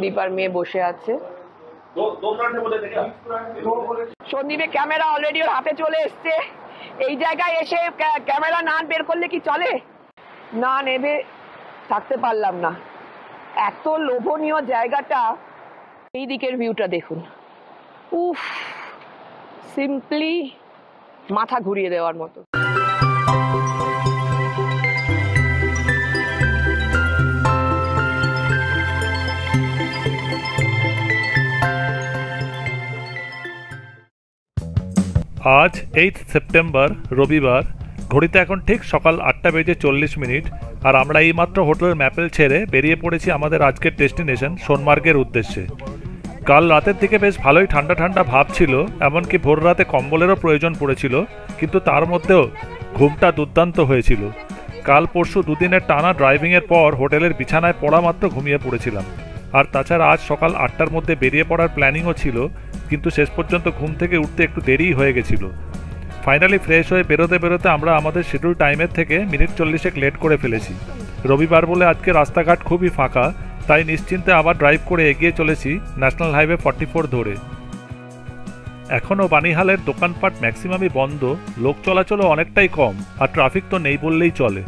সন্দীপ আর মেয়ে বসে আছে। সন্দীপের ক্যামেরা অলরেডি ওর হাতে চলে এসছে। এই জায়গায় এসে ক্যামেরা না বের করলে কি চলে? না নেবে থাকতে পারলাম না। এত লোভনীয় জায়গাটা। এই দিকের ভিউটা দেখুন, উফ, সিম্পলি মাথা ঘুরিয়ে দেওয়ার মতো। আজ 8 সেপ্টেম্বর রবিবার। ঘড়িতে এখন ঠিক সকাল 8:40 আর আমরা এইমাত্র হোটেলের ম্যাপেল ছেড়ে বেরিয়ে পড়েছি আমাদের আজকের ডেস্টিনেশন সোনমার্গের উদ্দেশ্যে। কাল রাতের দিকে বেশ ভালোই ঠান্ডা ঠান্ডা ভাব ছিল, এমনকি ভোর রাতে কম্বলেরও প্রয়োজন পড়েছিল, কিন্তু তার মধ্যেও ঘুমটা দুর্দান্ত হয়েছিল। কাল পরশু দুদিনের টানা ড্রাইভিংয়ের পর হোটেলের বিছানায় পড়া মাত্র ঘুমিয়ে পড়েছিলাম। আর তাছাড়া আজ সকাল 8টার মধ্যে বেরিয়ে পড়ার প্ল্যানিংও ছিল, কিন্তু শেষ পর্যন্ত ঘুম থেকে উঠতে একটু দেরিই হয়ে গেছিল। ফাইনালি ফ্রেশ হয়ে বেরোতে আমরা আমাদের শিডিউল টাইমের থেকে মিনিট 40 লেট করে ফেলেছি। রবিবার বলে আজকে রাস্তাঘাট খুবই ফাঁকা, তাই নিশ্চিন্তে আবার ড্রাইভ করে এগিয়ে চলেছি ন্যাশনাল হাইওয়ে 44 ধরে। এখনও বানিহালের দোকানপাট ম্যাক্সিমামই বন্ধ, লোক চলাচলও অনেকটাই কম, আর ট্রাফিক তো নেই বললেই চলে।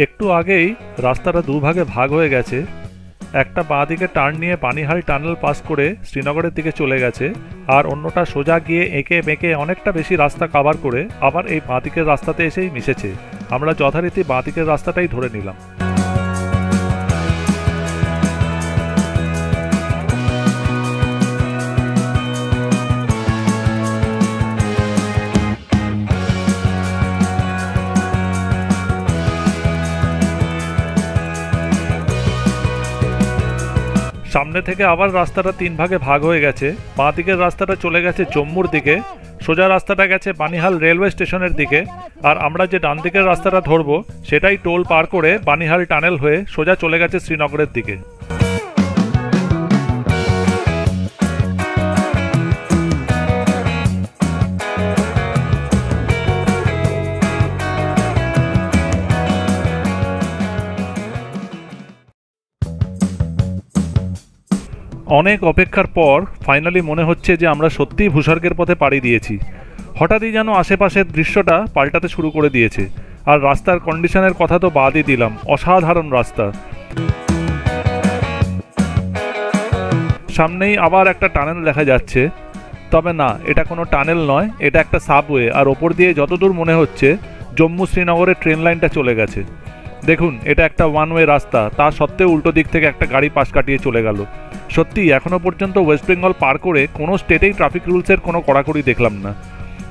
একটু আগেই রাস্তাটা দুভাগে ভাগ হয়ে গেছে। একটা বাঁ দিকে টার্ন নিয়ে বানিহাল টানেল পাস করে শ্রীনগরের দিকে চলে গেছে, আর অন্যটা সোজা গিয়ে এঁকে বেঁকে অনেকটা বেশি রাস্তা কভার করে আবার এই বাঁ দিকের রাস্তাতে এসেই মিশেছে। আমরা যথারীতি বাঁ দিকের রাস্তাটাই ধরে নিলাম। সামনে থেকে আবার রাস্তাটা 3 ভাগে ভাগ হয়ে গেছে। বাঁ দিকের রাস্তাটা চলে গেছে জম্মুর দিকে, সোজা রাস্তাটা গেছে বানিহাল রেলওয়ে স্টেশনের দিকে, আর আমরা যে ডান দিকের রাস্তাটা ধরবো সেটাই টোল পার করে বানিহাল টানেল হয়ে সোজা চলে গেছে শ্রীনগরের দিকে। অনেক অপেক্ষার পর ফাইনালি মনে হচ্ছে যে আমরা সত্যিই ভূস্বর্গের পথে পাড়ি দিয়েছি। হঠাৎই যেন আশেপাশের দৃশ্যটা পাল্টাতে শুরু করে দিয়েছে। আর রাস্তার কন্ডিশনের কথা তো বাদই দিলাম, অসাধারণ রাস্তা। সামনেই আবার একটা টানেল দেখা যাচ্ছে, তবে না, এটা কোনো টানেল নয়, এটা একটা সাবওয়ে, আর ওপর দিয়ে যতদূর মনে হচ্ছে জম্মু শ্রীনগরের ট্রেন লাইনটা চলে গেছে। দেখুন, এটা একটা ওয়ান ওয়ে রাস্তা, তা সত্ত্বেও উল্টো দিক থেকে একটা গাড়ি পাশ কাটিয়ে চলে গেল। সত্যি এখনও পর্যন্ত ওয়েস্ট বেঙ্গল পার করে কোনো স্টেটেই ট্রাফিক রুলসের কোনো কড়াকড়ি দেখলাম না।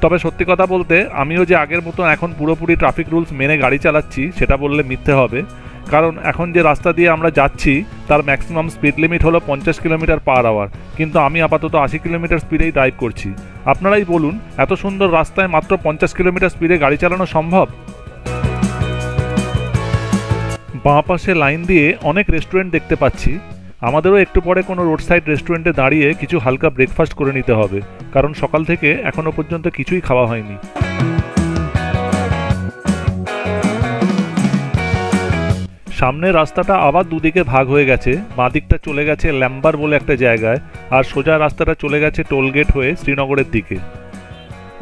তবে সত্যি কথা বলতে আমিও যে আগের মতন এখন পুরোপুরি ট্রাফিক রুলস মেনে গাড়ি চালাচ্ছি সেটা বললে মিথ্যে হবে, কারণ এখন যে রাস্তা দিয়ে আমরা যাচ্ছি তার ম্যাক্সিমাম স্পিড লিমিট হলো 50 কিলোমিটার/আওয়ার, কিন্তু আমি আপাতত 80 কিলোমিটার স্পিডেই ড্রাইভ করছি। আপনারাই বলুন, এত সুন্দর রাস্তায় মাত্র 50 কিলোমিটার স্পিডে গাড়ি চালানো সম্ভব? বাঁ পাশে লাইন দিয়ে অনেক রেস্টুরেন্ট দেখতে পাচ্ছি। আমাদেরও একটু পরে কোনো রোড সাইড রেস্টুরেন্টে দাঁড়িয়ে কিছু হালকা ব্রেকফাস্ট করে নিতে হবে, কারণ সকাল থেকে এখনো পর্যন্ত কিছুই খাওয়া হয়নি। সামনের রাস্তাটা আবার দুদিকে ভাগ হয়ে গেছে। বাঁ দিকটা চলে গেছে ল্যাম্বার বলে একটা জায়গায়, আর সোজা রাস্তাটা চলে গেছে টোলগেট হয়ে শ্রীনগরের দিকে।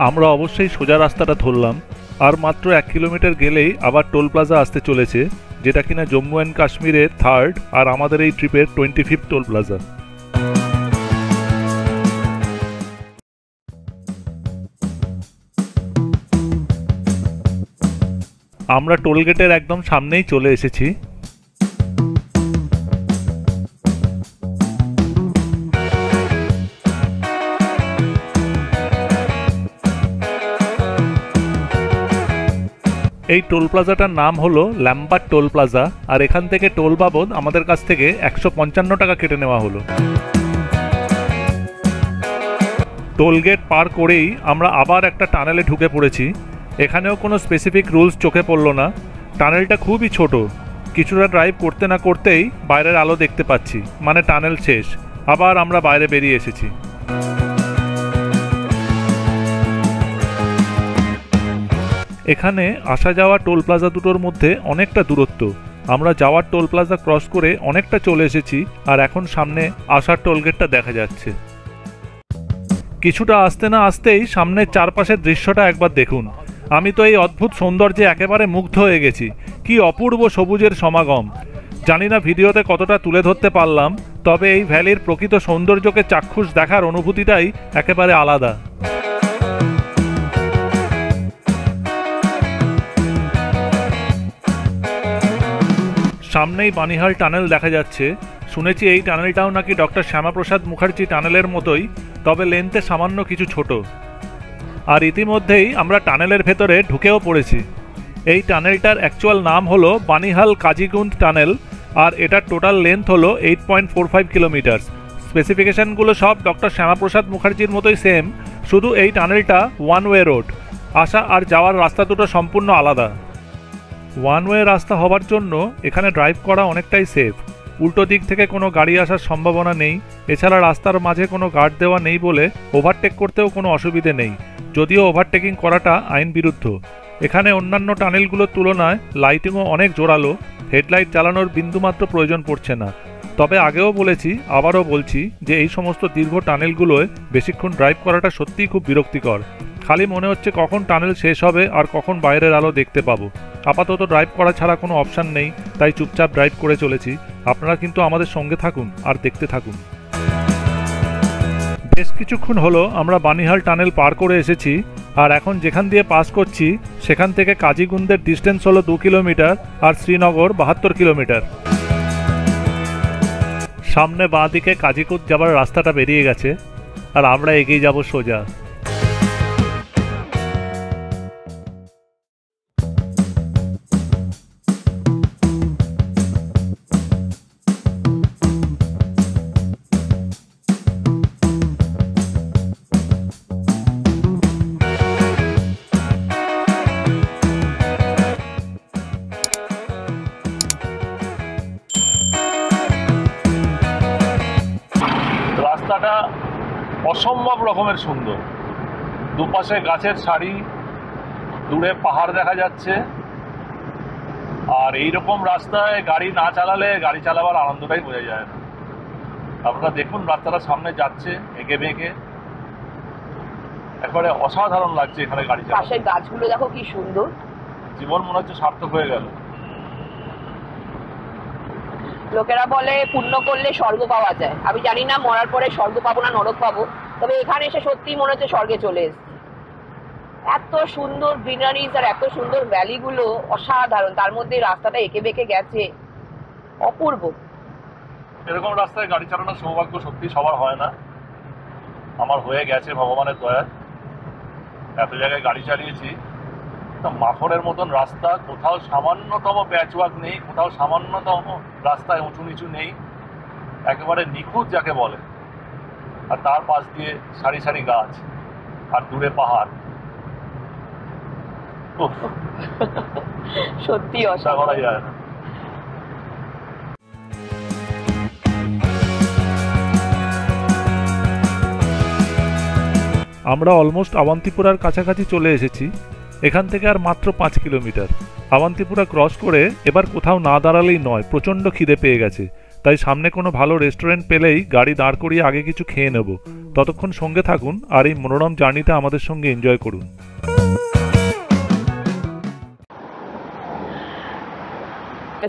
আমরা অবশ্যই সোজা রাস্তাটা ধরলাম, আর মাত্র 1 কিলোমিটার গেলেই আবার টোল প্লাজা আসতে চলেছে, যেটা কিনা জম্মু অ্যান্ড কাশ্মীরের 3rd আর আমাদের এই ট্রিপের 25th টোল প্লাজা। আমরা টোলগেটের একদম সামনেই চলে এসেছি। এই টোল প্লাজাটার নাম হলো ল্যাম্বার টোল প্লাজা, আর এখান থেকে টোল বাবদ আমাদের কাছ থেকে 155 টাকা কেটে নেওয়া হলো। টোলগেট পার করেই আমরা আবার একটা টানেলে ঢুকে পড়েছি। এখানেও কোনো স্পেসিফিক রুলস চোখে পড়ল না। টানেলটা খুবই ছোট, কিছুটা ড্রাইভ করতে না করতেই বাইরের আলো দেখতে পাচ্ছি, মানে টানেল শেষ। আবার আমরা বাইরে বেরিয়ে এসেছি। এখানে আসা যাওয়া টোল প্লাজা দুটোর মধ্যে অনেকটা দূরত্ব। আমরা যাওয়ার টোল প্লাজা ক্রস করে অনেকটা চলে এসেছি, আর এখন সামনে আসার টোলগেটটা দেখা যাচ্ছে। কিছুটা আসতে না আসতেই সামনের চারপাশের দৃশ্যটা একবার দেখুন। আমি তো এই অদ্ভুত সৌন্দর্যে একেবারে মুগ্ধ হয়ে গেছি। কি অপূর্ব সবুজের সমাগম! জানি না ভিডিওতে কতটা তুলে ধরতে পারলাম, তবে এই ভ্যালির প্রকৃত সৌন্দর্যকে চাক্ষুষ দেখার অনুভূতিটাই একেবারে আলাদা। সামনেই বানিহাল টানেল দেখা যাচ্ছে। শুনেছি এই টানেলটাও নাকি ডক্টর শ্যামাপ্রসাদ মুখার্জি টানেলের মতোই, তবে লেন্থে সামান্য কিছু ছোট। আর ইতিমধ্যেই আমরা টানেলের ভেতরে ঢুকেও পড়েছি। এই টানেলটার অ্যাকচুয়াল নাম হলো বানিহাল কাজিগুন্দ টানেল, আর এটার টোটাল লেন্থ হলো 8.45 কিলোমিটার। স্পেসিফিকেশানগুলো সব ডক্টর শ্যামাপ্রসাদ মুখার্জির মতোই সেম, শুধু এই টানেলটা ওয়ান ওয়ে রোড। আসা আর যাওয়ার রাস্তা দুটো সম্পূর্ণ আলাদা। ওয়ান ওয়ে রাস্তা হওয়ার জন্য এখানে ড্রাইভ করা অনেকটাই সেফ। উল্টো দিক থেকে কোনো গাড়ি আসার সম্ভাবনা নেই। এছাড়া রাস্তার মাঝে কোনো গার্ড দেওয়া নেই বলে ওভারটেক করতেও কোনো অসুবিধে নেই, যদিও ওভারটেকিং করাটা আইন বিরুদ্ধ। এখানে অন্যান্য টানেলগুলোর তুলনায় লাইটিংও অনেক জোরালো। হেডলাইট জ্বালানোর বিন্দুমাত্র প্রয়োজন পড়ছে না। তবে আগেও বলেছি, আবারও বলছি যে এই সমস্ত দীর্ঘ টানেলগুলোয় বেশিক্ষণ ড্রাইভ করাটা সত্যিই খুব বিরক্তিকর। খালি মনে হচ্ছে কখন টানেল শেষ হবে আর কখন বাইরের আলো দেখতে পাবো। আপাতত ড্রাইভ করা ছাড়া কোনো অপশান নেই, তাই চুপচাপ ড্রাইভ করে চলেছি। আপনারা কিন্তু আমাদের সঙ্গে থাকুন আর দেখতে থাকুন। বেশ কিছুক্ষণ হলো আমরা বানিহাল টানেল পার করে এসেছি, আর এখন যেখান দিয়ে পাস করছি সেখান থেকে কাজিগুন্দের ডিস্টেন্স হলো 2 কিলোমিটার আর শ্রীনগর 72 কিলোমিটার। সামনে বাঁ দিকে কাজিকুন্দ যাবার রাস্তাটা বেরিয়ে গেছে, আর আমরা এগিয়ে যাব সোজা। রাস্তাটা অসম্ভব রকমের সুন্দর। দুপাশে গাছের সারি, দূরে পাহাড় দেখা যাচ্ছে। আর এইরকম রাস্তায় গাড়ি না চালালে গাড়ি চালাবার আনন্দটাই বোঝা যায় না। আপনারা দেখুন রাস্তাটা সামনে যাচ্ছে এঁকে বেঁকে, একবারে অসাধারণ লাগছে এখানে গাড়ি চালাতে। পাশের গাছগুলো দেখো কি সুন্দর। জীবন মনে হচ্ছে সার্থক হয়ে গেল। লোকেরা বলে পুণ্য করলে স্বর্গ পাওয়া যায়। আমি জানি না মরার পরে স্বর্গ পাবো না নরক পাবো, তবে এখানে এসে সত্যিই মনে হচ্ছে স্বর্গে চলে এসেছি। এত সুন্দর গ্রিনারিজ আর এত সুন্দর ভ্যালিগুলো অসাধারণ। তার মধ্যে রাস্তাটা এঁকে বেঁকে গেছে, অপূর্ব। এরকম রাস্তায় গাড়ি চালানোর সৌভাগ্য সত্যি সবার হয় না। আমার হয়ে গেছে ভগবানের দয়ায়। এত জায়গায় গাড়ি চালিয়েছি, মাখনের মতন রাস্তা, কোথাও সামান্যতম প্যাচওয়ার্ক নেই, কোথাও সামান্যতম রাস্তায় উঁচু নিচু নেই, একেবারে নিখুঁত যাকে বলে। আর তার পাশ দিয়ে সারি সারি গাছ আর দূরে পাহাড়। সত্যি আশা করা যায় না। আমরা অলমোস্ট আওয়ান্তিপুরার কাছাকাছি চলে এসেছি। এখান থেকে আর মাত্র 5 কিলোমিটার। আওয়ান্তিপুরা ক্রস করে এবার কোথাও না দাঁড়ালেই নয়, প্রচণ্ড খিদে পেয়ে গেছে। তাই সামনে কোনো ভালো রেস্টুরেন্ট পেলেই গাড়ি দাঁড় করিয়ে আগে কিছু খেয়ে নেব। ততক্ষণ সঙ্গে থাকুন আর এই মনোরম জার্নিটা আমাদের সঙ্গে এনজয় করুন।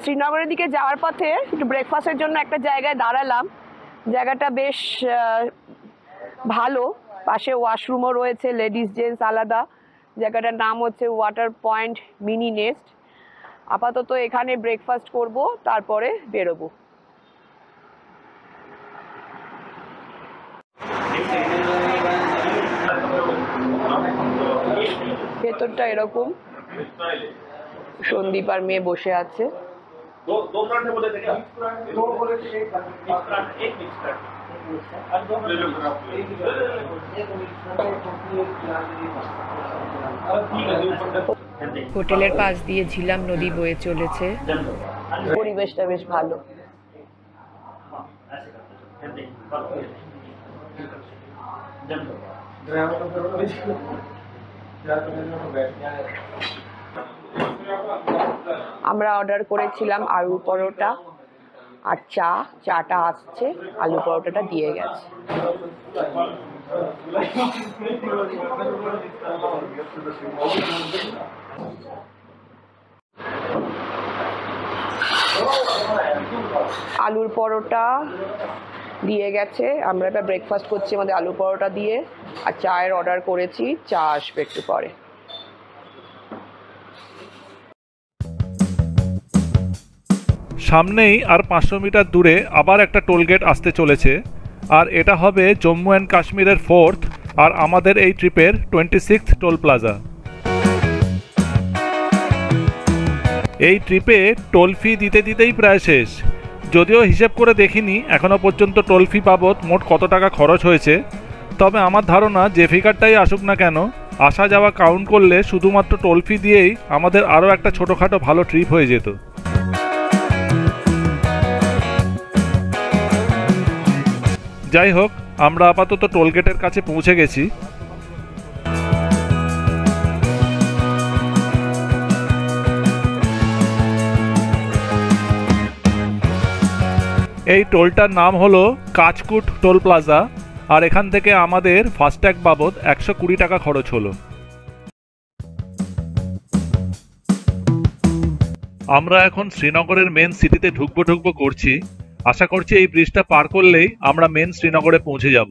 শ্রীনগরের দিকে যাওয়ার পথে একটু ব্রেকফাস্টের জন্য একটা জায়গায় দাঁড়ালাম। জায়গাটা বেশ ভালো, পাশে ওয়াশরুমও রয়েছে, লেডিস জেন্টস আলাদা। জায়গাটার নাম হচ্ছে ওয়াটার পয়েন্ট মিনি নেস্ট। আপাতত এখানে ব্রেকফাস্ট করব, তারপরে বেরোবো। ভেতরটা এরকম, সন্দীপ আর মেয়ে বসে আছে। হোটেলের পাশ দিয়ে ঝিলাম নদী বয়ে চলেছে। পরিবেশটা বেশ ভালো। আমরা অর্ডার করেছিলাম আলু পরোটা আর চাটা আসছে, আলু পরোটাটা দিয়ে গেছে। আলুর পরোটা দিয়ে গেছে, আমরা এটা ব্রেকফাস্ট করছি আমাদের আলু পরোটা দিয়ে, আর চায়ের অর্ডার করেছি, চা আসবে একটু পরে। সামনেই আর 500 মিটার দূরে আবার একটা টোলগেট আসতে চলেছে, আর এটা হবে জম্মু অ্যান্ড কাশ্মীরের 4th আর আমাদের এই ট্রিপের 26th টোল প্লাজা। এই ট্রিপে টোল ফি দিতে দিতেই প্রায় শেষ, যদিও হিসেব করে দেখিনি এখনও পর্যন্ত টোল ফি বাবদ মোট কত টাকা খরচ হয়েছে। তবে আমার ধারণা যে ফিগারটাই আসুক না কেন, আসা যাওয়া কাউন্ট করলে শুধুমাত্র টোল ফি দিয়েই আমাদের আরও একটা ছোটোখাটো ভালো ট্রিপ হয়ে যেত। যাই হোক, আমরা আপাতত টোলগেটের কাছে পৌঁছে গেছি। এই টোলটার নাম হলো কাচকুট টোল প্লাজা, আর এখান থেকে আমাদের ফাস্ট্যাগ বাবদ 120 টাকা খরচ হলো। আমরা এখন শ্রীনগরের মেন সিটিতে ঢুকবো করছি। আশা করছি এই ব্রিজটা পার করলেই আমরা মেন শ্রীনগরে পৌঁছে যাব।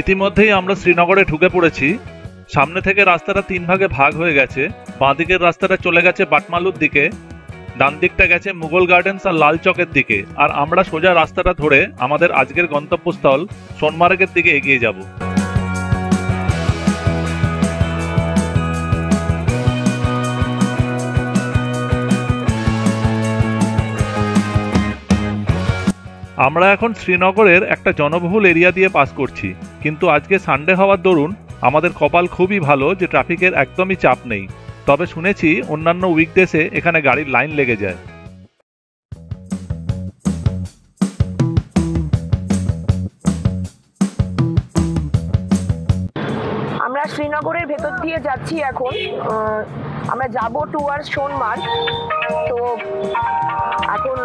ইতিমধ্যেই আমরা শ্রীনগরে ঢুকে পড়েছি। সামনে থেকে রাস্তাটা 3 ভাগে ভাগ হয়ে গেছে। বাঁ দিকের রাস্তাটা চলে গেছে বাটমালুর দিকে, ডান দিকটা গেছে মুঘল গার্ডেন্স আর লাল চকের দিকে, আর আমরা সোজা রাস্তাটা ধরে আমাদের আজকের গন্তব্যস্থল সোনমার্গের দিকে এগিয়ে যাব। আমরা এখন শ্রীনগরের একটা জনবহুল এরিয়া দিয়ে পাস করছি, কিন্তু আজকে সানডে হওয়ার দরুন আমাদের কপাল খুবই ভালো যে ট্রাফিকের একদমই চাপ নেই। তবে শুনেছি অন্যান্য উইকডেসে এখানে গাড়ির লাইন লেগে যায়। আমরা শ্রীনগরের ভেতর দিয়ে যাচ্ছি এখন। আমরা যাব টুয়ার্ডস সোনমার্গ। তো এখন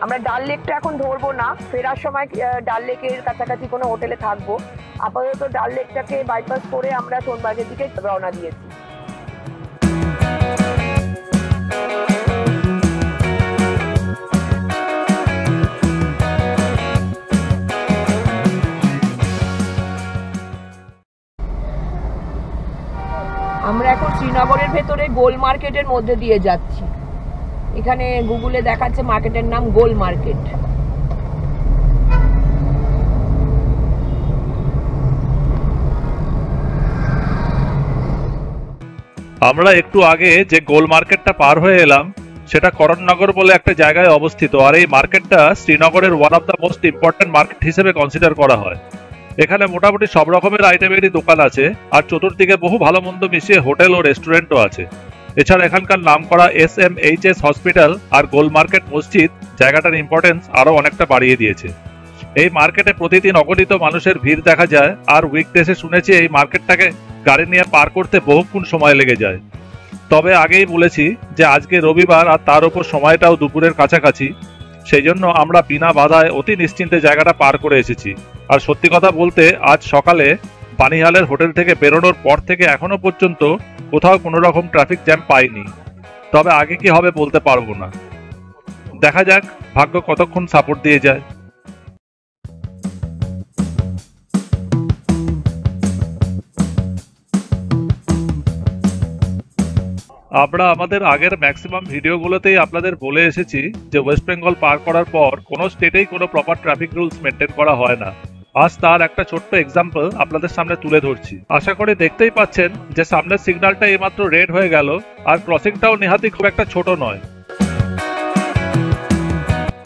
আমরা ডাল লেকটা এখন ধরবো না, ফেরার সময় ডাল লেকের কাছাকাছি কোনো হোটেলে থাকবো। আপাতত ডাল লেকটাকে বাইপাস করে আমরা সোনমার্গের দিকে রওনা দিয়েছি। আমরা এখন শ্রীনগরের ভেতরে গোল মার্কেটের মধ্যে দিয়ে যাচ্ছি। এখানে গুগলে দেখাচ্ছে মার্কেটের নাম গোল মার্কেট। আমরা একটু আগে যে গোল মার্কেটটা পার হয়ে এলাম সেটা করণনগর বলে একটা জায়গায় অবস্থিত, আর এই মার্কেটটা শ্রীনগরের one of the most important market হিসেবে কনসিডার করা হয়। এখানে মোটামুটি সব রকমের আইটেমেরই দোকান আছে, আর চতুর্দিকে বহু ভালো মন্দ মিশিয়ে হোটেল ও রেস্টুরেন্টও আছে। এছাড়া এখানকার নামকরা SMHS হসপিটাল আর গোল মার্কেট মসজিদ জায়গাটার ইম্পর্টেন্স আরো অনেকটা বাড়িয়ে দিয়েছে। এই মার্কেটে প্রতিদিন অগণিত মানুষের ভিড় দেখা যায়, আর উইকডেসে শুনেছি এই মার্কেটটাকে গাড়ি নিয়ে পার করতে বহুক্ষণ সময় লেগে যায়। তবে আগেই বলেছি যে আজকে রবিবার, আর তার উপর সময়টাও দুপুরের কাছাকাছি, সেই জন্য আমরা বিনা বাধায় অতি নিশ্চিন্তে জায়গাটা পার করে এসেছি। আর সত্যি কথা বলতে আজ সকালে বানিহালের হোটেল থেকে বেরোনোর পর থেকে এখনো পর্যন্ত কোথাও কোনো রকম ট্রাফিক জ্যাম পাইনি। তবে আগে কি হবে বলতে পারবো না, দেখা যাক ভাগ্য কতক্ষণ সাপোর্ট দিয়ে যায়। আমরা আমাদের আগের ম্যাক্সিমাম ভিডিওগুলোতেই আপনাদের বলে এসেছি যে ওয়েস্ট বেঙ্গল পার করার পর কোনো স্টেটেই কোনো প্রপার ট্রাফিক রুলস মেনটেন করা হয় না। আজ তার একটা ছোট্ট এক্সাম্পল আপনাদের সামনে তুলে ধরছি। আশা করি দেখতেই পাচ্ছেন যে সামনের সিগন্যালটা এইমাত্র রেড হয়ে গেল, আর ক্রসিংটাও নেহাতি খুব একটা ছোট নয়।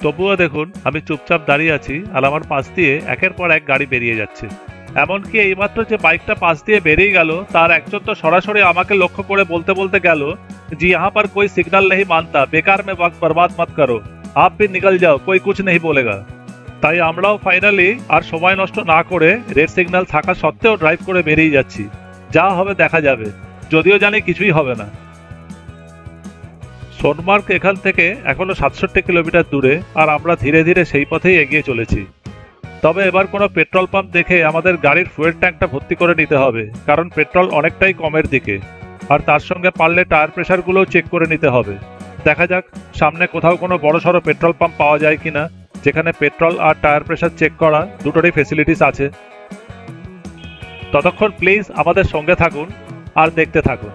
তবুও দেখুন আমি চুপচাপ দাঁড়িয়ে আছি আর আমার পাশ দিয়ে একের পর এক গাড়ি বেরিয়ে যাচ্ছে। এমনকি এইমাত্র যে বাইকটা পাশ দিয়ে বেরিয়ে গেল তার একজন তো সরাসরি আমাকে লক্ষ্য করে বলতে বলতে গেল জি यहाँ पर कोई सिग्नल नहीं मानता, बेकार में वक्त बर्बाद मत करो, आप भी निकल जाओ, कोई कुछ नहीं बोलेगा। তাই আমরাও ফাইনালি আর সময় নষ্ট না করে রেড সিগন্যাল থাকা সত্ত্বেও ড্রাইভ করে বেরিয়ে যাচ্ছি। যা হবে দেখা যাবে, যদিও জানি কিছুই হবে না। সোনমার্গ এখান থেকে এখনো 67 কিলোমিটার দূরে আর আমরা ধীরে ধীরে সেই পথেই এগিয়ে চলেছি। তবে এবার কোনো পেট্রোল পাম্প দেখে আমাদের গাড়ির ফুয়েল ট্যাঙ্কটা ভর্তি করে নিতে হবে, কারণ পেট্রোল অনেকটাই কমের দিকে। আর তার সঙ্গে পারলে টায়ার প্রেশারগুলোও চেক করে নিতে হবে। দেখা যাক সামনে কোথাও কোনো বড়সড় পেট্রোল পাম্প পাওয়া যায় কিনা যেখানে পেট্রোল আর টায়ার প্রেশার চেক করা দুটোরই ফেসিলিটিস আছে। ততক্ষণ প্লিজ আমাদের সঙ্গে থাকুন আর দেখতে থাকুন।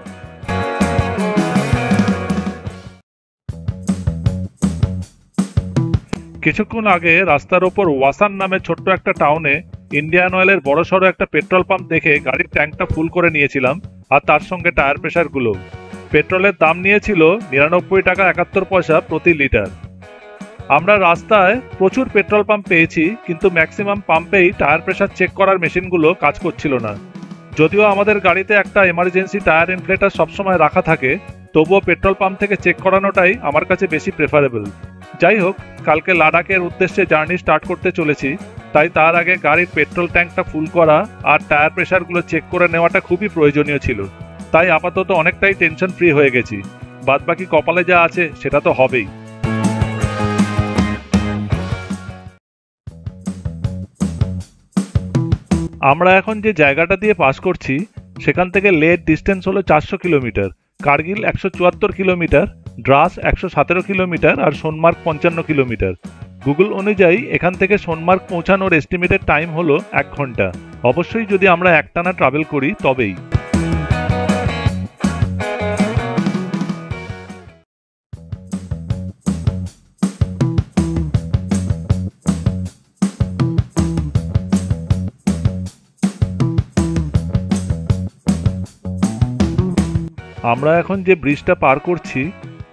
কিছুক্ষণ আগে রাস্তার ওপর ওয়াসান নামে ছোট্ট একটা টাউনে ইন্ডিয়ান অয়েলের বড়সড় একটা পেট্রোল পাম্প দেখে গাড়ির ট্যাঙ্কটা ফুল করে নিয়েছিলাম, আর তার সঙ্গে টায়ার প্রেশারগুলো। পেট্রোলের দাম নিয়েছিল 99 টাকা 71 পয়সা প্রতি লিটার। আমরা রাস্তায় প্রচুর পেট্রোল পাম্প পেয়েছি, কিন্তু ম্যাক্সিমাম পাম্পেই টায়ার প্রেশার চেক করার মেশিনগুলো কাজ করছিল না। যদিও আমাদের গাড়িতে একটা এমার্জেন্সি টায়ার ইনফ্লেটার সবসময় রাখা থাকে, তবুও পেট্রোল পাম্প থেকে চেক করানোটাই আমার কাছে বেশি প্রেফারেবল। যাই হোক, কালকে লাদাখের উদ্দেশ্যে জার্নি স্টার্ট করতে চলেছি, তাই তার আগে গাড়ির পেট্রোল ট্যাঙ্কটা ফুল করা আর টায়ার প্রেশারগুলো চেক করে নেওয়াটা খুবই প্রয়োজনীয় ছিল। তাই আপাতত অনেকটাই টেনশন ফ্রি হয়ে গেছি। বাদবাকি কপালে যা আছে সেটা তো হবেই। আমরা এখন যে জায়গাটা দিয়ে পাস করছি সেখান থেকে লের ডিস্টেন্স হলো 400 kilometre, Kargil 174 kilometre, Drass 117 kilometre আর সোনমার্গ 55 কিলোমিটার। গুগল অনুযায়ী এখান থেকে সোনমার্গ পৌঁছানোর এস্টিমেটেড টাইম হলো 1 ঘন্টা। অবশ্যই যদি আমরা একটানা ট্রাভেল করি তবেই। আমরা এখন যে ব্রিজটা পার করছি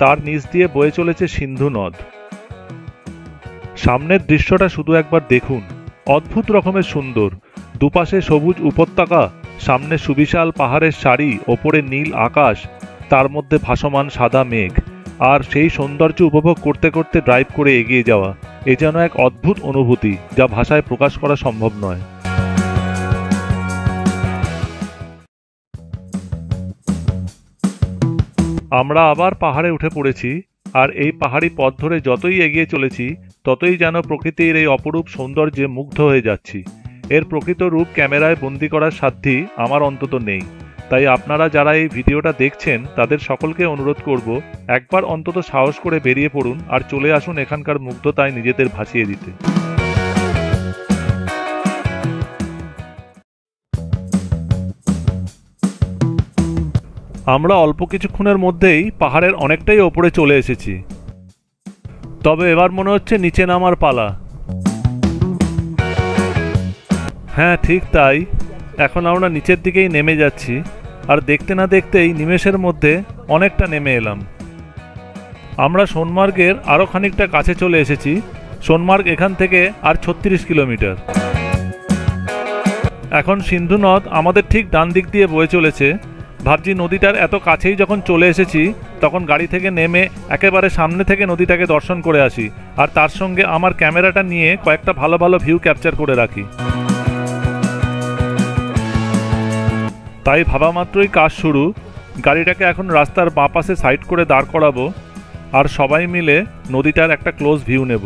তার নিচ দিয়ে বয়ে চলেছে সিন্ধু নদ। সামনের দৃশ্যটা শুধু একবার দেখুন, অদ্ভুত রকমের সুন্দর। দুপাশে সবুজ উপত্যকা, সামনে সুবিশাল পাহাড়ের সারি, ওপরে নীল আকাশ, তার মধ্যে ভাসমান সাদা মেঘ, আর সেই সৌন্দর্য উপভোগ করতে করতে ড্রাইভ করে এগিয়ে যাওয়া। এ যেন এক অদ্ভুত অনুভূতি যা ভাষায় প্রকাশ করা সম্ভব নয়। আমরা আবার পাহাড়ে উঠে পড়েছি, আর এই পাহাড়ি পথ ধরে যতই এগিয়ে চলেছি ততই যেন প্রকৃতির এই অপরূপ সৌন্দর্যে মুগ্ধ হয়ে যাচ্ছি। এর প্রকৃত রূপ ক্যামেরায় বন্দি করার সাধ্যি আমার অন্তত নেই। তাই আপনারা যারা এই ভিডিওটা দেখছেন তাদের সকলকে অনুরোধ করব, একবার অন্তত সাহস করে বেরিয়ে পড়ুন আর চলে আসুন এখানকার মুগ্ধতায় নিজেদের ভাসিয়ে দিতে। আমরা অল্প কিছুক্ষণের মধ্যেই পাহাড়ের অনেকটাই ওপরে চলে এসেছি, তবে এবার মনে হচ্ছে নিচে নামার পালা। হ্যাঁ ঠিক তাই, এখন আমরা নিচের দিকেই নেমে যাচ্ছি, আর দেখতে না দেখতেই নিমেষের মধ্যে অনেকটা নেমে এলাম। আমরা সোনমার্গের আরও খানিকটা কাছে চলে এসেছি। সোনমার্গ এখান থেকে আর 36 কিলোমিটার। এখন সিন্ধু নদ আমাদের ঠিক ডান দিক দিয়ে বয়ে চলেছে। ভাবছি নদীটার এত কাছেই যখন চলে এসেছি তখন গাড়ি থেকে নেমে একেবারে সামনে থেকে নদীটাকে দর্শন করে আসি, আর তার সঙ্গে আমার ক্যামেরাটা নিয়ে কয়েকটা ভালো ভালো ভিউ ক্যাপচার করে রাখি। তাই ভাবা মাত্রই কাজ শুরু। গাড়িটাকে এখন রাস্তার বাঁ পাশে সাইড করে দাঁড় করাবো, আর সবাই মিলে নদীটার একটা ক্লোজ ভিউ নেব।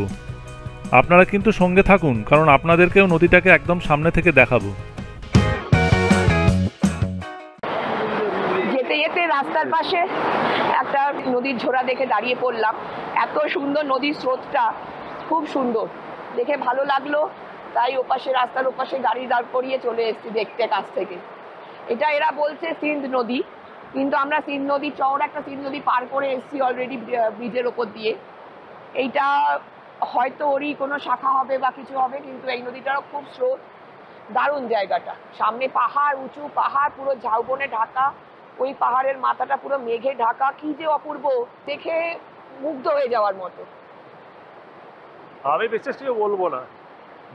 আপনারা কিন্তু সঙ্গে থাকুন, কারণ আপনাদেরকেও নদীটাকে একদম সামনে থেকে দেখাবো। যেতে যেতে রাস্তার পাশে একটা নদীর ঝোড়া দেখে দাঁড়িয়ে পড়লাম। এত সুন্দর নদীর স্রোতটা, খুব সুন্দর দেখে ভালো লাগলো। তাই ওপাশে রাস্তার ওপাশে গাড়ি দাঁড় করিয়ে চলে এসেছি দেখতে কাছ থেকে। এটা এরা বলছে সিন্ধ নদী, কিন্তু আমরা সিন্ধ নদী চওড়া একটা সিন্ধ নদী পার করে এসেছি অলরেডি ব্রিজের ওপর দিয়ে। এইটা হয়তো ওরই কোনো শাখা হবে বা কিছু হবে, কিন্তু এই নদীটারও খুব স্রোত। দারুণ জায়গাটা, সামনে পাহাড়, উঁচু পাহাড়, পুরো ঝাউবনে ঢাকা, ওই পাহাড়ের মাথাটা পুরো মেঘে ঢাকা। কি যে অপূর্ব, দেখে মুগ্ধ হয়ে যাওয়ার মতো। আমি বিশেষ কিছু বলবো না,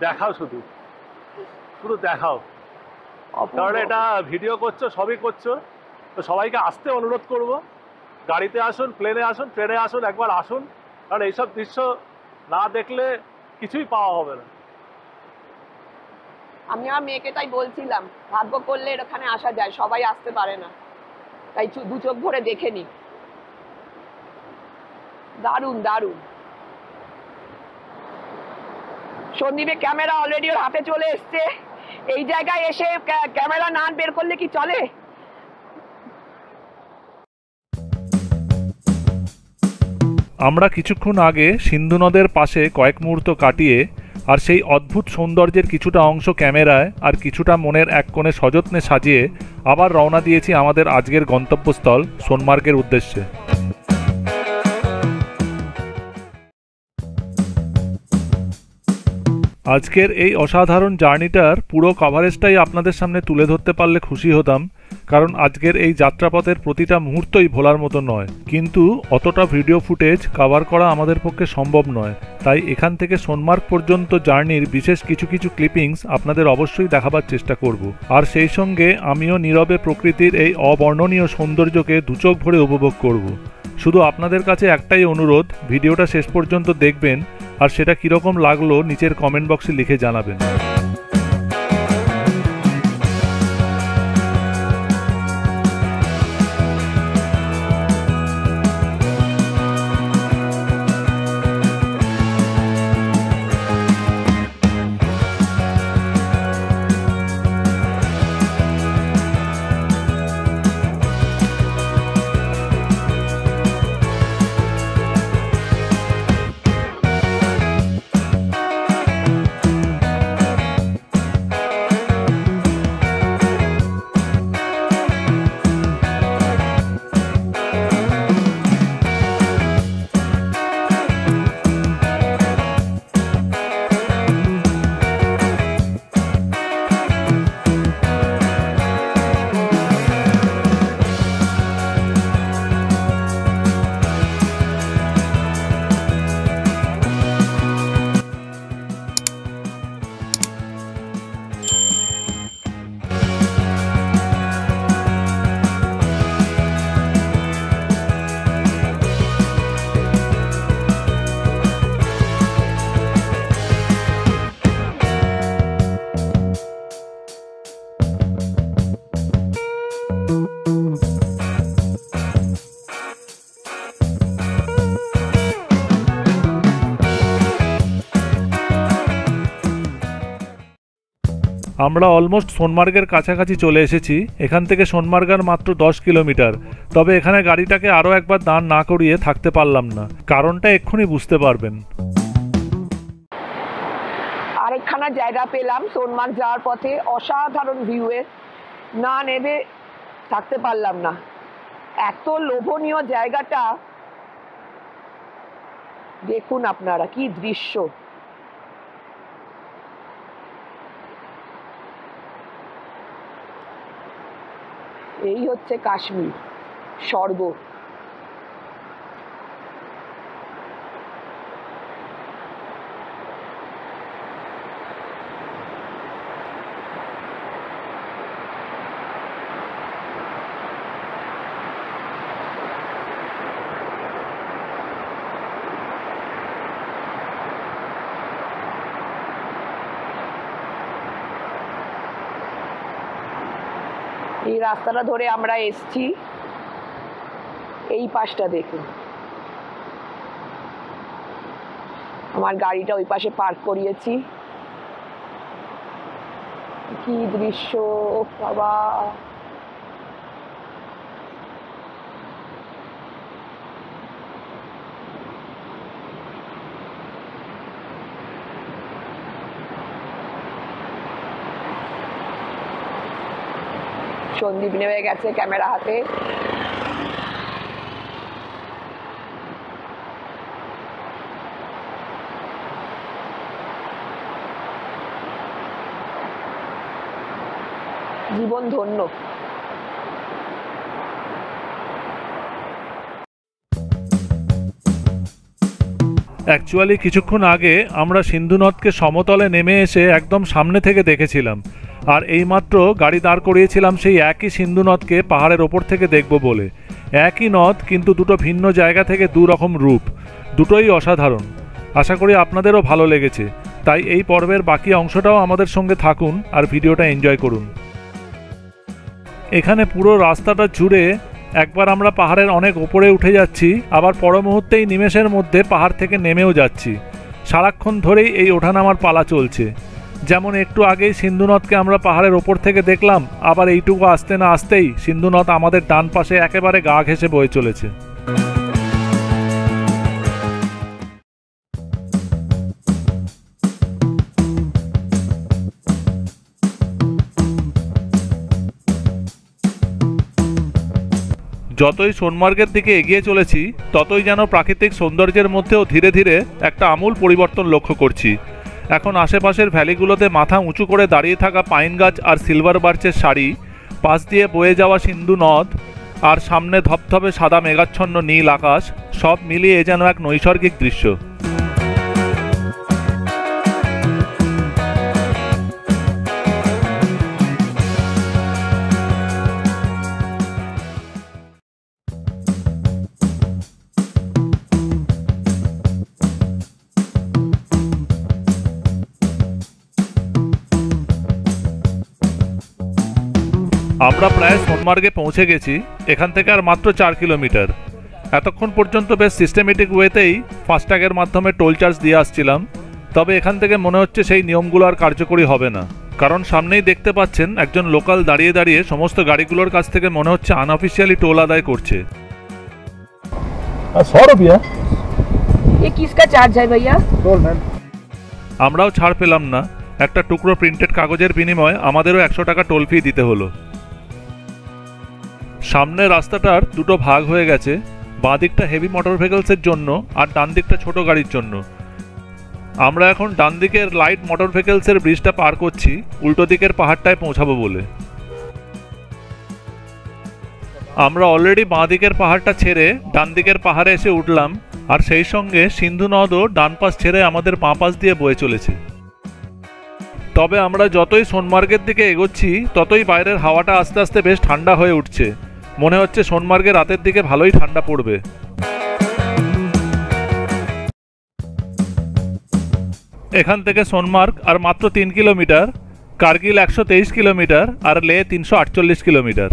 দেখাও শুধু শুধু দেখাও, কারণ এটা ভিডিও করছো, সবই করছো, তো সবাইকে আসতে অনুরোধ করব। গাড়িতে আসুন, প্লেনে আসুন, ট্রেনে আসুন, একবার আসুন, কারণ এইসব দৃশ্য না দেখলে কিছুই পাওয়া হবে না। আমি আমার মেয়েকে তাই বলছিলাম, ভাগ্য করলে এখানে আসা যায়, সবাই আসতে পারে না, তাই দু চোখ ভরে দেখে নি। দারুণ দারুণ। সন্দীপের ক্যামেরা অলরেডি ওর হাতে চলে এসছে। এই জায়গায় এসে ক্যামেরা না বের করলে কি চলে? আমরা কিছুক্ষণ আগে সিন্ধু নদের পাশে কয়েক মুহূর্ত কাটিয়ে আর সেই অদ্ভুত সৌন্দর্যের কিছুটা অংশ ক্যামেরায় আর কিছুটা মনের এক কোণে সযত্নে সাজিয়ে আবার রওনা দিয়েছি আমাদের আজকের গন্তব্যস্থল সোনমার্গের উদ্দেশ্যে। আজকের এই অসাধারণ জার্নিটার পুরো কভারেজটাই আপনাদের সামনে তুলে ধরতে পারলে খুশি হতাম, কারণ আজকের এই যাত্রাপথের প্রতিটা মুহূর্তই ভোলার মতো নয়, কিন্তু অতটা ভিডিও ফুটেজ কভার করা আমাদের পক্ষে সম্ভব নয়। তাই এখান থেকে সোনমার্গ পর্যন্ত জার্নির বিশেষ কিছু কিছু ক্লিপিংস আপনাদের অবশ্যই দেখাবার চেষ্টা করব, আর সেই সঙ্গে আমিও নীরবে প্রকৃতির এই অবর্ণনীয় সৌন্দর্যকে দুচোখ ভরে উপভোগ করব। শুধু আপনাদের কাছে একটাই অনুরোধ, ভিডিওটা শেষ পর্যন্ত দেখবেন আর সেটা কীরকম লাগলো নিচের কমেন্ট বক্সে লিখে জানাবেন। আমরা অলমোস্ট সোনমার্গের কাছাকাছি চলে এসেছি। এখান থেকে সোনমার্গ আর মাত্র 10 কিলোমিটার। তবে এখানে গাড়িটাকে আরও একবার দাঁড় না করিয়ে থাকতে পারলাম না, কারণটা এক্ষুনি বুঝতে পারবেন। আরেকখানা জায়গা পেলাম সোনমার্গ যাওয়ার পথে, অসাধারণ ভিউয়ের, না নেবে থাকতে পারলাম না। এত লোভনীয় জায়গাটা, দেখুন আপনারা কি দৃশ্য। এই হচ্ছে কাশ্মীর স্বর্গ। এই রাস্তাটা ধরে আমরা এসছি, এই পাশটা দেখুন। আমার গাড়িটা ওই পাশে পার্ক করিয়েছি। কি দৃশ্য বাবা! সন্দীপ নেমে গেছে ক্যামেরা হাতে। জীবন ধন্য। অ্যাকচুয়ালি কিছুক্ষণ আগে আমরা সিন্ধু নদকে সমতলে নেমে এসে একদম সামনে থেকে দেখেছিলাম, আর এইমাত্র গাড়ি দাঁড় করিয়েছিলাম সেই একই সিন্ধু নদকে পাহাড়ের ওপর থেকে দেখব বলে। একই নদ, কিন্তু দুটো ভিন্ন জায়গা থেকে দু রকম রূপ, দুটোই অসাধারণ। আশা করি আপনাদেরও ভালো লেগেছে, তাই এই পর্বের বাকি অংশটাও আমাদের সঙ্গে থাকুন আর ভিডিওটা এনজয় করুন। এখানে পুরো রাস্তাটা জুড়ে একবার আমরা পাহাড়ের অনেক ওপরে উঠে যাচ্ছি, আবার পর মুহূর্তেই নিমেষের মধ্যে পাহাড় থেকে নেমেও যাচ্ছি। সারাক্ষণ ধরেই এই ওঠানামার পালা চলছে। যেমন একটু আগেই সিন্ধু নদকে আমরা পাহাড়ের ওপর থেকে দেখলাম, আবার এইটুকু আসতে না আসতেই সিন্ধু নদ আমাদের ডান পাশে একেবারে গা ঘেঁষে বয়ে চলেছে। যতই সোনমার্গের দিকে এগিয়ে চলেছি, ততই যেন প্রাকৃতিক সৌন্দর্যের মধ্যেও ধীরে ধীরে একটা আমূল পরিবর্তন লক্ষ্য করছি। এখন আশেপাশের ভ্যালিগুলোতে মাথা উঁচু করে দাঁড়িয়ে থাকা পাইন গাছ আর সিলভার বার্চের সারি, পাশ দিয়ে বয়ে যাওয়া সিন্ধু নদ, আর সামনে ধপধপে সাদা মেঘাচ্ছন্ন নীল আকাশ, সব মিলিয়ে যেন এক নৈসর্গিক দৃশ্য। আমরা প্রায় সোনমার্গে পৌঁছে গেছি। এখান থেকে আর মাত্র 4 কিলোমিটার। এতক্ষণ পর্যন্ত বেশ সিস্টেমেটিক ওয়েতেই ফাস্ট্যাগের মাধ্যমে টোল চার্জ দিয়ে আসছিলাম, তবে এখান থেকে মনে হচ্ছে সেই নিয়মগুলো আর কার্যকরী হবে না, কারণ সামনেই দেখতে পাচ্ছেন একজন লোকাল দাঁড়িয়ে দাঁড়িয়ে সমস্ত গাড়িগুলোর কাছ থেকে মনে হচ্ছে আনঅফিসিয়ালি টোল আদায় করছে। 100 रुपया ये किसका चार्ज है भैया? আমরাও ছাড় পেলাম না। একটা টুকরো প্রিন্টেড কাগজের বিনিময়ে আমাদেরও 100 টাকা টোল ফি দিতে হলো। সামনে রাস্তাটার দুটো ভাগ হয়ে গেছে, বাঁ দিকটা হেভি মোটর ভেহিকলসের জন্য আর ডান দিকটা ছোট গাড়ির জন্য। আমরা এখন ডান দিকের লাইট মোটর ভেহিকলসের ব্রিজটা পার করছি, উল্টো দিকের পাহাড়টায় পৌঁছাবো বলে। আমরা অলরেডি বাঁ দিকের পাহাড়টা ছেড়ে ডান দিকের পাহাড়ে এসে উঠলাম, আর সেই সঙ্গে সিন্ধু নদও ডান পাশ ছেড়ে আমাদের বাঁ পাশ দিয়ে বয়ে চলেছে। তবে আমরা যতই সোনমার্গের দিকে এগোচ্ছি, ততই বাইরের হাওয়াটা আস্তে আস্তে বেশ ঠান্ডা হয়ে উঠছে। মনে হচ্ছে সোনমার্গে রাতের দিকে ভালোই ঠান্ডা পড়বে। এখান থেকে সোনমার্গ আর মাত্র 3 কিলোমিটার, কার্গিল 123 কিলোমিটার আর লে 348 কিলোমিটার।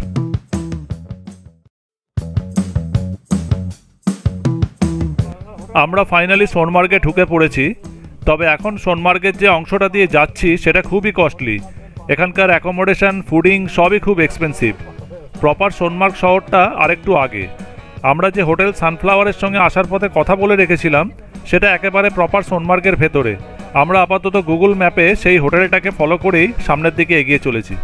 আমরা ফাইনালি সোনমার্গে ঢুকে পড়েছি। তবে এখন সোনমার্গের যে অংশটা দিয়ে যাচ্ছি সেটা খুবই কস্টলি। এখানকার অ্যাকোমোডেশন, ফুডিং সবই খুব এক্সপেন্সিভ। প্রপার সোনমার্গ শহরটা আরেকটু আগে। আমরা যে হোটেল সানফ্লাওয়ারের সঙ্গে আসার পথে কথা বলে রেখেছিলাম, সেটা একেবারে প্রপার সোনমার্গের ভেতরে। আমরা আপাতত গুগল ম্যাপে সেই হোটেলটাকে ফলো করেই সামনের দিকে এগিয়ে চলেছি।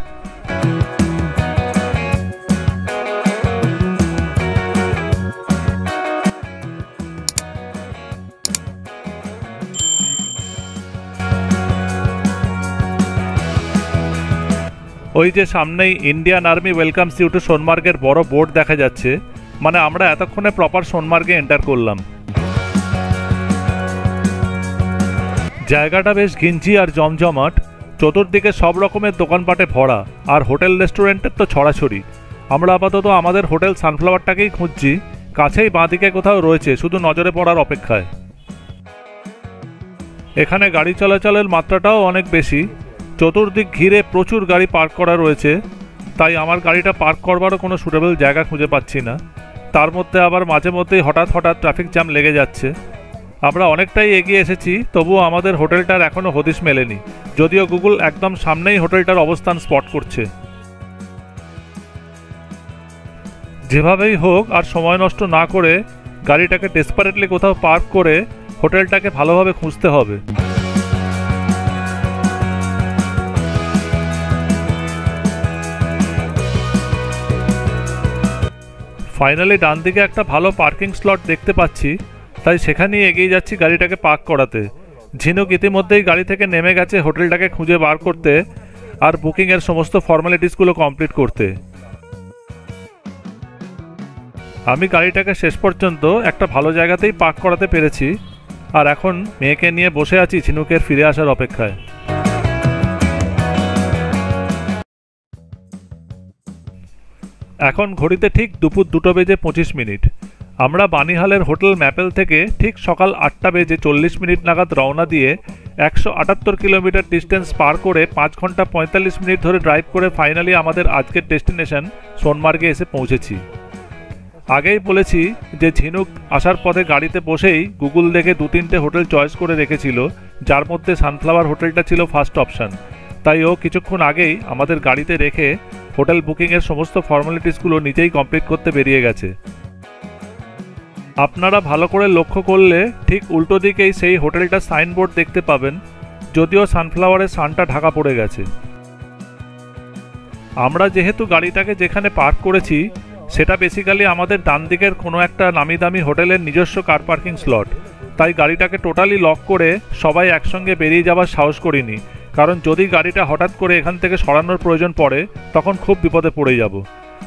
ওই যে সামনেই Indian army welcomes you to সোনমার্গের বড় বোর্ড দেখা যাচ্ছে, মানে আমরা এতক্ষণে প্রপার সোনমার্গে এন্টার করলাম। জায়গাটা বেশ ঘিঞ্জি আর জমজমাট, চতুর্দিকে সব রকমের দোকানপাটে ভরা, আর হোটেল রেস্টুরেন্টের তো ছড়াছড়ি। আমরা আপাতত আমাদের হোটেল সানফ্লাওয়ারটাকেই খুঁজছি, কাছেই বাঁদিকে কোথাও রয়েছে, শুধু নজরে পড়ার অপেক্ষায়। এখানে গাড়ি চলাচলের মাত্রাটাও অনেক বেশি, চতুর্দিক ঘিরে প্রচুর গাড়ি পার্ক করা রয়েছে, তাই আমার গাড়িটা পার্ক করবারও কোনো সুটেবল জায়গা খুঁজে পাচ্ছি না। তার মধ্যে আবার মাঝে মধ্যেই হঠাৎ ট্রাফিক জ্যাম লেগে যাচ্ছে। আমরা অনেকটাই এগিয়ে এসেছি, তবুও আমাদের হোটেলটার এখনও হদিশ মেলেনি, যদিও গুগল একদম সামনেই হোটেলটার অবস্থান স্পট করছে। যেভাবেই হোক আর সময় নষ্ট না করে গাড়িটাকে ডেসপারেটলি কোথাও পার্ক করে হোটেলটাকে ভালোভাবে খুঁজতে হবে। ফাইনালি ডান দিকে একটা ভালো পার্কিং স্লট দেখতে পাচ্ছি, তাই সেখানেই এগিয়ে যাচ্ছি গাড়িটাকে পার্ক করাতে। ঝিনুক ইতিমধ্যেই গাড়ি থেকে নেমে গেছে হোটেলটাকে খুঁজে বার করতে আর বুকিংয়ের সমস্ত ফর্মালিটিসগুলো কমপ্লিট করতে। আমি গাড়িটাকে শেষ পর্যন্ত একটা ভালো জায়গাতেই পার্ক করাতে পেরেছি, আর এখন মেয়েকে নিয়ে বসে আছি ঝিনুকের ফিরে আসার অপেক্ষায়। এখন ঘড়িতে ঠিক দুপুর 2:25। আমরা বানিহালের হোটেল ম্যাপেল থেকে ঠিক সকাল 8:40 নাগাদ রওনা দিয়ে 178 কিলোমিটার ডিস্টেন্স পার করে 5 ঘন্টা 45 মিনিট ধরে ড্রাইভ করে ফাইনালি আমাদের আজকের ডেস্টিনেশন সোনমার্গে এসে পৌঁছেছি। আগেই বলেছি যে ঝিনুক আসার পথে গাড়িতে বসেই গুগল দেখে 2-3টে হোটেল চয়েস করে রেখেছিল, যার মধ্যে সানফ্লাওয়ার হোটেলটা ছিল ফার্স্ট অপশান। তাই ও কিছুক্ষণ আগেই আমাদের গাড়িতে রেখে হোটেল বুকিংয়ের সমস্ত ফর্মালিটিসগুলো নিজেই কমপ্লিট করতে বেরিয়ে গেছে। আপনারা ভালো করে লক্ষ্য করলে ঠিক উল্টো দিকেই সেই হোটেলটার সাইনবোর্ড দেখতে পাবেন, যদিও সানফ্লাওয়ারের সানটা ঢাকা পড়ে গেছে। আমরা যেহেতু গাড়িটাকে যেখানে পার্ক করেছি সেটা বেসিক্যালি আমাদের ডান দিকের কোনো একটা নামি দামি হোটেলের নিজস্ব কার পার্কিং স্লট, তাই গাড়িটাকে টোটালি লক করে সবাই একসঙ্গে বেরিয়ে যাওয়ার সাহস করিনি, কারণ যদি গাড়িটা হঠাৎ করে এখান থেকে সরানোর প্রয়োজন পড়ে তখন খুব বিপদে পড়ে যাব।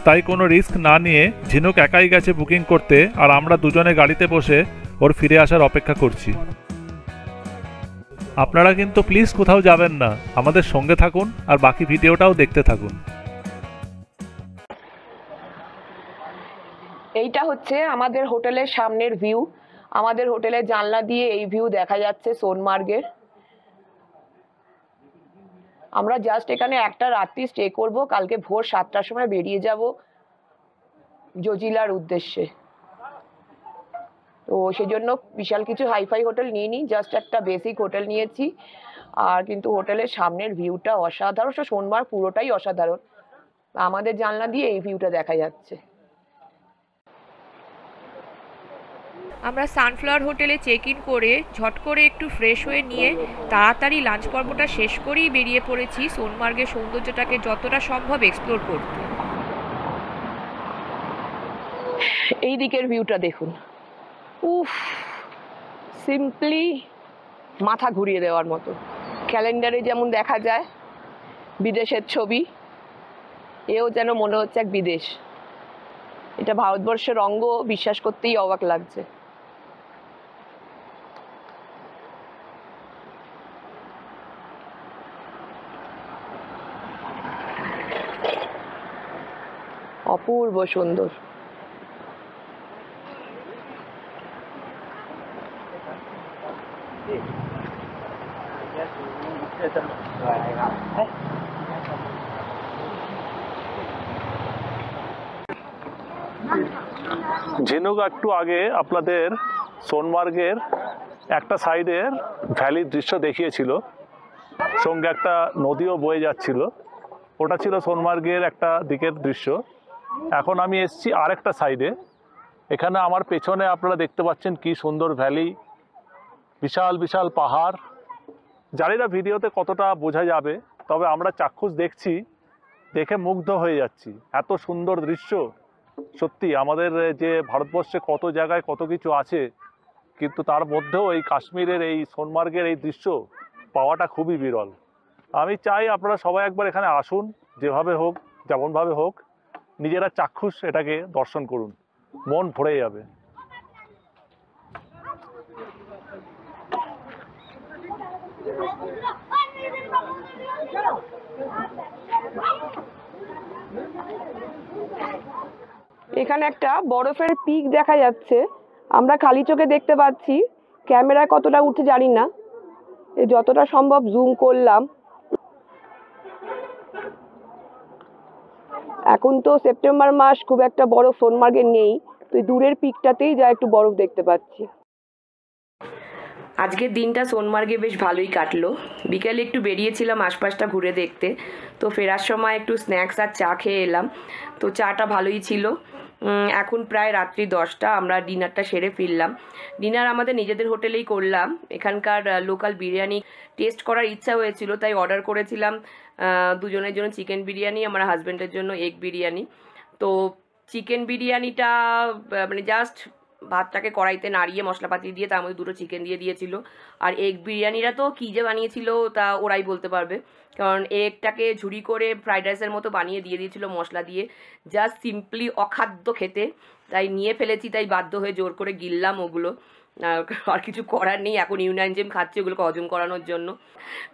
তাই কোনো রিস্ক না নিয়ে ঝিনুক একাই গেছে বুকিং করতে, আর আমরা দুজনে গাড়িতে বসে ওর ফিরে আসার অপেক্ষা করছি। আপনারা কিন্তু প্লিজ কোথাও যাবেন না, আমাদের সঙ্গে থাকুন আর বাকি ভিডিওটাও দেখতে থাকুন। এইটা হচ্ছে আমাদের হোটেলের সামনের ভিউ। আমাদের হোটেলের জানলা দিয়ে এই ভিউ দেখা যাচ্ছে সোনমার্গের। আমরা জাস্ট এখানে একটা রাত্রি স্টে করব, কালকে ভোর 7টার সময় বেরিয়ে যাব জজিলার উদ্দেশ্যে। তো সেজন্য বিশাল কিছু হাইফাই হোটেল নিইনি, জাস্ট একটা বেসিক হোটেল নিয়েছি। আর কিন্তু হোটেলের সামনের ভিউটা অসাধারণ, সোনমার্গ পুরোটাই অসাধারণ। আমাদের জানলা দিয়ে এই ভিউটা দেখা যাচ্ছে। আমরা সানফ্লাওয়ার হোটেলে চেক ইন করে ঝট করে একটু ফ্রেশ হয়ে নিয়ে তাড়াতাড়ি লাঞ্চ পর্বটা শেষ করেই বেরিয়ে পড়েছি সোনমার্গের সৌন্দর্যটাকে যতটা সম্ভব এক্সপ্লোর করতে। এই দিকের ভিউটা দেখুন, উফ, সিম্পলি মাথা ঘুরিয়ে দেওয়ার মতো। ক্যালেন্ডারে যেমন দেখা যায় বিদেশের ছবি, এও যেন মনে হচ্ছে এক বিদেশ। এটা ভারতবর্ষের অঙ্গ, বিশ্বাস করতেই অবাক লাগছে। অপূর্ব সুন্দর। ঝিনুক একটু আগে আপনাদের সোনমার্গের একটা সাইডের ভ্যালির দৃশ্য দেখিয়েছিল, সঙ্গে একটা নদীও বয়ে যাচ্ছিল। ওটা ছিল সোনমার্গের একটা দিকের দৃশ্য। এখন আমি এসেছি আরেকটা সাইডে। এখানে আমার পেছনে আপনারা দেখতে পাচ্ছেন কি সুন্দর ভ্যালি, বিশাল বিশাল পাহাড়। জানি না ভিডিওতে কতটা বোঝা যাবে, তবে আমরা চাক্ষুষ দেখছি, দেখে মুগ্ধ হয়ে যাচ্ছি। এত সুন্দর দৃশ্য। সত্যি আমাদের যে ভারতবর্ষে কত জায়গায় কত কিছু আছে, কিন্তু তার মধ্যেও এই কাশ্মীরের এই সোনমার্গের এই দৃশ্য পাওয়াটা খুবই বিরল। আমি চাই আপনারা সবাই একবার এখানে আসুন, যেভাবে হোক যেমনভাবে হোক নিজেরা চাক্ষুষ এটাকে দর্শন করুন, মন ভরে যাবে। এখানে একটা বরফের পিক দেখা যাচ্ছে, আমরা খালি চোখে দেখতে পাচ্ছি, ক্যামেরায় কতটা উঠে জানি না, যতটা সম্ভব জুম করলাম। এখন তো সেপ্টেম্বর মাস, খুব একটা বরফ সোনমার্গে নেই, তো দূরের পিকটাতেই যা একটু বরফ দেখতে পাচ্ছি। আজকের দিনটা সোনমার্গে বেশ ভালোই কাটলো। বিকেলে একটু বেরিয়েছিলাম আশপাশটা ঘুরে দেখতে, তো ফেরার সময় একটু স্ন্যাক্স আর চা খেয়ে এলাম, তো চাটা ভালোই ছিল। এখন প্রায় রাত্রি 10টা, আমরা ডিনারটা সেরে ফিরলাম। ডিনার আমাদের নিজেদের হোটেলেই করলাম। এখানকার লোকাল বিরিয়ানি টেস্ট করার ইচ্ছা হয়েছিল, তাই অর্ডার করেছিলাম দুজনের জন্য চিকেন বিরিয়ানি, আমার হাজব্যান্ডের জন্য এগ বিরিয়ানি। তো চিকেন বিরিয়ানিটা মানে জাস্ট ভাতটাকে কড়াইতে নাড়িয়ে মশলাপাতি দিয়ে তার মধ্যে 2টো চিকেন দিয়ে দিয়েছিল। আর এগ বিরিয়ানিটা তো কী যে বানিয়েছিল তা ওরাই বলতে পারবে, কারণ এগটাকে ঝুড়ি করে ফ্রাইড রাইসের মতো বানিয়ে দিয়ে দিয়েছিল মশলা দিয়ে, জাস্ট সিম্পলি অখাদ্য খেতে। তাই নিয়ে ফেলেছি, তাই বাধ্য হয়ে জোর করে গিললাম ওগুলো। আর কিছু করার নেই, এখন ইউনাইনজেম খাচ্ছি ওগুলোকে হজম করানোর জন্য।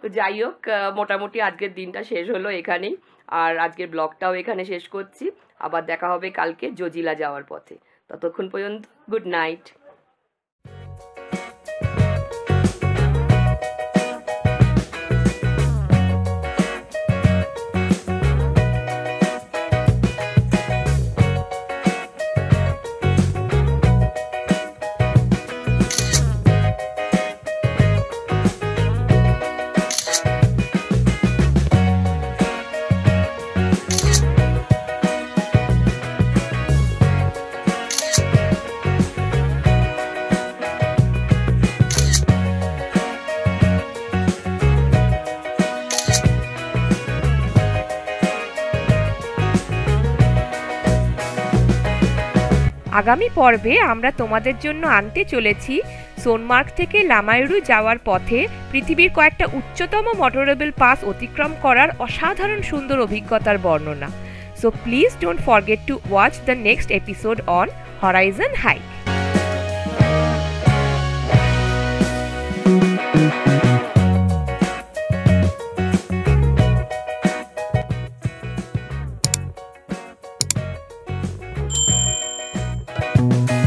তো যাই হোক, মোটামুটি আজকের দিনটা শেষ হলো এখানেই, আর আজকের ব্লগটাও এখানে শেষ করছি। আবার দেখা হবে কালকে জজিলা যাওয়ার পথে। ততক্ষণ পর্যন্ত গুড নাইট। আগামী পর্বে আমরা তোমাদের জন্য আনতে চলেছি সোনমার্গ থেকে লামায়ুরু যাওয়ার পথে পৃথিবীর কয়েকটা উচ্চতম মোটরেবল পাস অতিক্রম করার অসাধারণ সুন্দর অভিজ্ঞতার বর্ণনা। So please don't forget to watch the next episode on Horizon hike. Thank you.